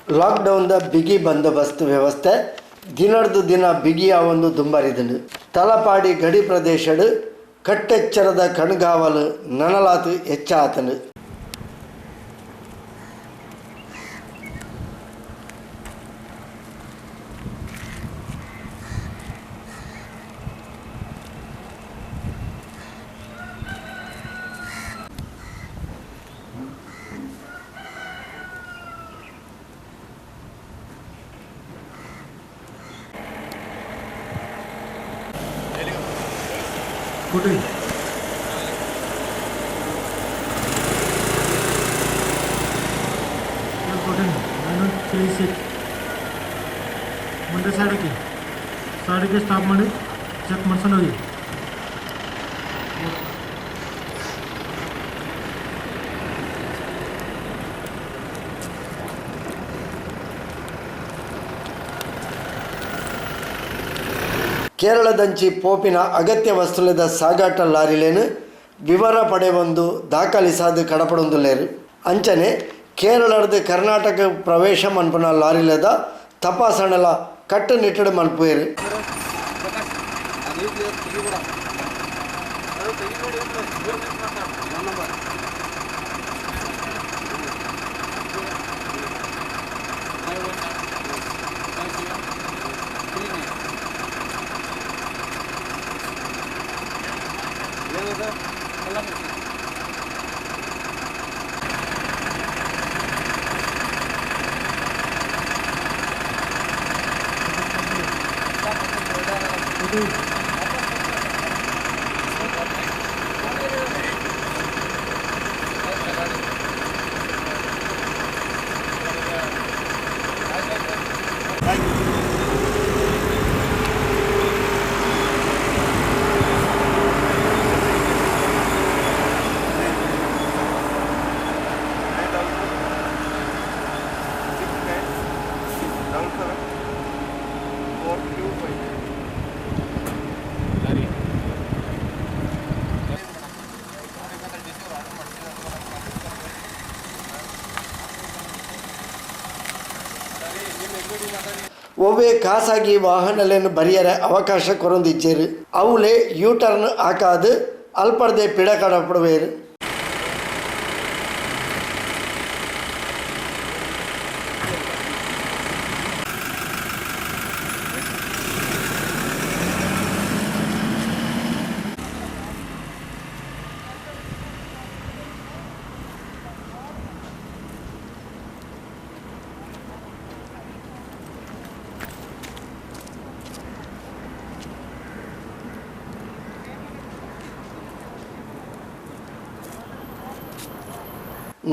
Lockdown ಬಿಗಿ ಬಂದೋಬಸ್ತ್ ವ್ಯವಸ್ಥೆ ದಿನದ ದಿನ ಬಿಗಿಯ ಒಂದು ದುಂಬರಿದನು ತಲಪಾಡಿ ಗಡಿ ಪ್ರದೇಶಡ್ ಕಟ್ಟೆಚ್ಚರದ ಕಣ್ಗಾವಲು ನನಲಾತು ಹೆಚ್ಚಾತನು. कुठे ಮುಂದೆ ಸೈಡಿಗೆ ಸ್ಟಾಪ್ ಮಾಡಿ ಚೆಕ್ ಮಾಡ್ಕೊಂಡು ಹೋಗಿ. ಕೇರಳದಂಚಿ ಪೋಪಿನ ಅಗತ್ಯ ವಸ್ತುಲದ ಸಾಗಾಟ ಲಾರಿಲೇನು ವಿವರ ಪಡೆಯೊಂದು ದಾಖಲಿಸಾದು ಕಡಪಡೊಂದು ಲೇರು ಅಂಚನೆ ಕೇರಳದ ಕರ್ನಾಟಕ ಪ್ರವೇಶ ಮನ್ಪುನ ಲಾರಿಲದ ತಪಾಸಣೆಲ ಕಟ್ಟುನಿಟ್ಟುಡು ಮನ್ಪುವೆರು. ಒವ್ವೇ ಖಾಸಗಿ ವಾಹನಗಳನ್ನು ಬರಿಯರ ಅವಕಾಶ ಕೊರೊಂದಿಜ್ಜೇರು ಅವಲೇ ಯೂಟರ್ನ್ ಹಾಕಾದು ಅಲ್ಪರ್ದೆ ಪಿಡ ಕಡಪಡುವೇರು.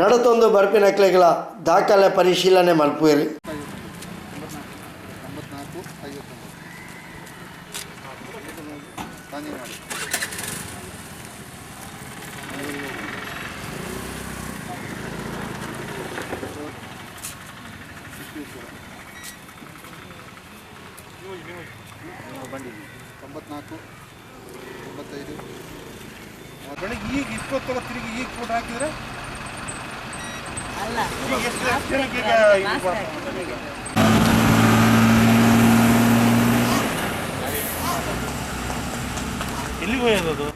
ನಡತೊಂದು ಬರ್ಪಿನಕ್ಲೆಗಳ ದಾಖಲೆ ಪರಿಶೀಲನೆ ಮಲ್ಪುವೆರು. ಬೆಳಗ್ಗೆ ಈಗ 20 ತಿರುಗಿ ಈಗ ಫೋಟೋ ಹಾಕಿದ್ರೆ ಎಲ್ಲಿಗೆ ಹೋಯೋದು?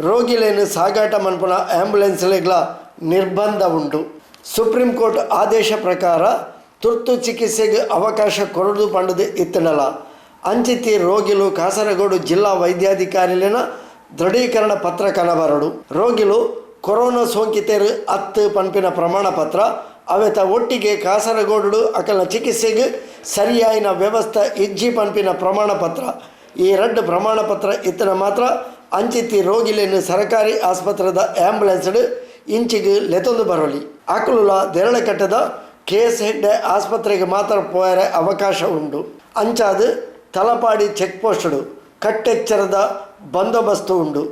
ರೋಗಿಲೇನು ಸಾಗಾಟ ಮನ್ಪುನ ಆಂಬ್ಯುಲೆನ್ಸ್ಗಳ ನಿರ್ಬಂಧ ಉಂಟು. ಸುಪ್ರೀಂ ಕೋರ್ಟ್ ಆದೇಶ ಪ್ರಕಾರ ತುರ್ತು ಚಿಕಿತ್ಸೆಗೆ ಅವಕಾಶ ಕೊರಡು ಪಂಡದು ಇತ್ತನಲ ಅಂಚಿತಿ ರೋಗಿಲು ಕಾಸರಗೋಡು ಜಿಲ್ಲಾ ವೈದ್ಯಾಧಿಕಾರಿಲಿನ ದೃಢೀಕರಣ ಪತ್ರ ಕನಬರಡು. ರೋಗಿಲು ಕೊರೋನಾ ಸೋಂಕಿತರು 10 ಪಂಪಿನ ಪ್ರಮಾಣ ಪತ್ರ ಅವೆತ ಒಟ್ಟಿಗೆ ಕಾಸರಗೋಡು ಅಕಲ ಚಿಕಿತ್ಸೆಗೆ ಸರಿಯಾಯಿನ ವ್ಯವಸ್ಥೆ ಇಜ್ಜಿ ಪಂಪಿನ ಪ್ರಮಾಣ ಪತ್ರ ಈ 2 ಪ್ರಮಾಣ ಪತ್ರ ಇತ್ತನ ಮಾತ್ರ ಅಂಚಿತಿ ರೋಗಿಲೇನು ಸರ್ಕಾರಿ ಆಸ್ಪತ್ರೆದ ಆಂಬ್ಯುಲೆನ್ಸ್ ಇಂಚಿಗೆ ಲೆತೊಂದು ಬರೋಲಿ ಅಕಲುಲ ದೇರಳಕಟ್ಟದ KS ಹೆಗ್ಡೆ ಆಸ್ಪತ್ರೆಗೆ ಮಾತ್ರ ಪೋಯರೆ ಅವಕಾಶ ಉಂಟು. ಅಂಚಾದು ತಲಪಾಡಿ ಚೆಕ್ ಪೋಸ್ಟಡು ಕಟ್ಟೆಚ್ಚರದ ಬಂದೋಬಸ್ತು ಉಂಟು.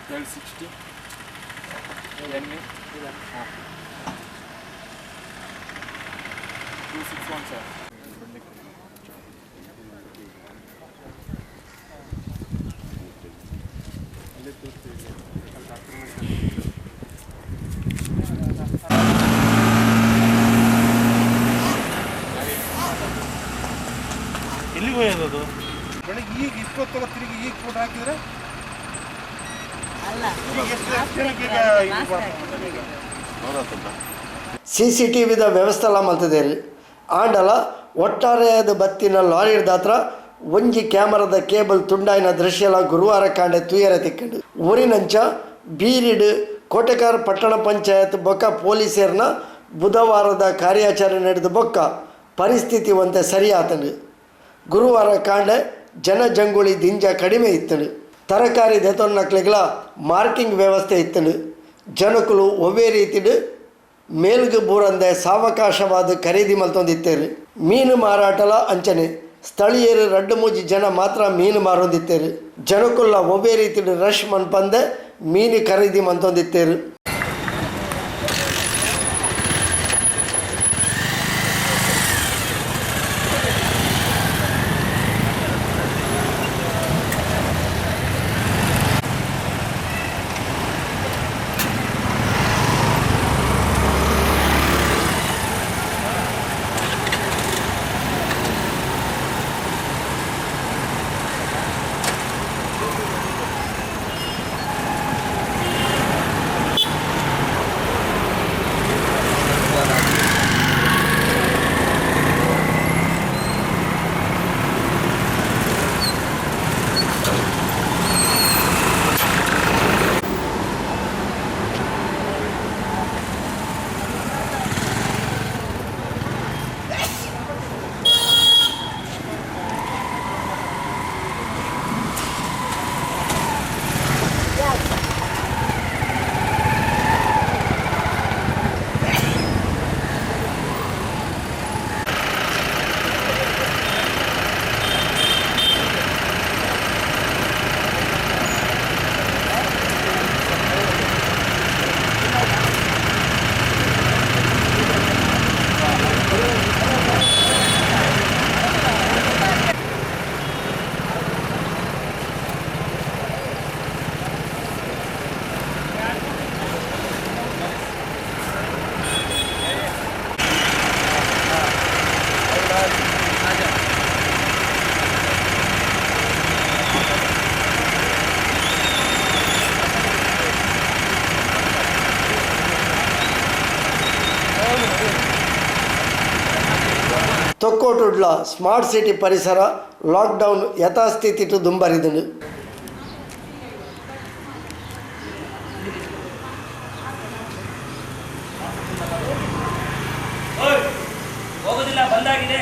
1260 NA 2617 ಎಲ್ಲಿಗೆ ಹೋಯೋದು ಅದು? ಬೆಳಗ್ಗೆ ಈಗ ಇಷ್ಟೊತ್ತಲ್ಲ ತಿರುಗಿ ಈಗ ಫೋಟೋ ಹಾಕಿದ್ರೆ ಈಗ ಎಷ್ಟು ಜನಕ್ಕೆ ಈಗ ಇದು ಮಾಡ್ತಾರೆ ಈಗ? CCTVದ ವ್ಯವಸ್ಥೆಲ್ಲ ಮಲ್ತದೇರಿ ಆಂಡಲ ಒಟ್ಟಾರೆಯಾದ ಬತ್ತಿನ ಲಾರಿದ ಹತ್ರ ಒಂಜಿ ಕ್ಯಾಮರಾದ ಕೇಬಲ್ ತುಂಡಾಯಿನ ದೃಶ್ಯಲ ಗುರುವಾರ ಕಾಂಡೆ ತುಯರ ತಿಕ್ಕಂಡು ಊರಿನಂಚ ಬೀರಿಡು ಕೋಟೆಕಾರ್ ಪಟ್ಟಣ ಪಂಚಾಯತ್ ಬೊಕ್ಕ ಪೊಲೀಸರ್ನ ಬುಧವಾರದ ಕಾರ್ಯಾಚರಣೆ ನಡೆದ ಬೊಕ್ಕ ಪರಿಸ್ಥಿತಿ ಒಂತೆ ಸರಿಯಾತನು ಗುರುವಾರ ಕಾಂಡೆ ಜನಜಂಗುಳಿ ದಿಂಜ ಕಡಿಮೆ ಇತ್ತನು ತರಕಾರಿ ದೆತೊನ್ನಕ್ಲೆಗಳ ಮಾರ್ಕಿಂಗ್ ವ್ಯವಸ್ಥೆ ಇತ್ತನು ಜನಕುಲು ಒವ್ವೇ ರೀತಿಡು ಮೇಲ್ಗು ಬೂರಂದೆ ಸಾವಕಾಶವಾದ ಖರೀದಿ ಮಲ್ತೊಂದಿತ್ತೇರು ಮೀನು ಮಾರಾಟಲ ಅಂಚನೆ ಸ್ಥಳೀಯರು ರಡ್ಡು ಮೂಜಿ ಜನ ಮಾತ್ರ ಮೀನು ಮಾರೊಂದಿತ್ತೇರು ಜನಕುಲ್ಲ ಒವ್ವೇ ರೀತಿಡು ರಶ್ ಮನ್ಪಂದೆ ಮೀನು ಖರೀದಿ ಮಂತೊಂದಿತ್ತೇರು ತೊಕ್ಕೋಟುಡ್ಲ ಸ್ಮಾರ್ಟ್ ಸಿಟಿ ಪರಿಸರ ಲಾಕ್ಡೌನ್ ಯಥಾಸ್ಥಿತಿಟು ದುಂಬರಿದನು ಹೋಗೋದಿಲ್ಲ ಬಂದಾಗಿದೆ.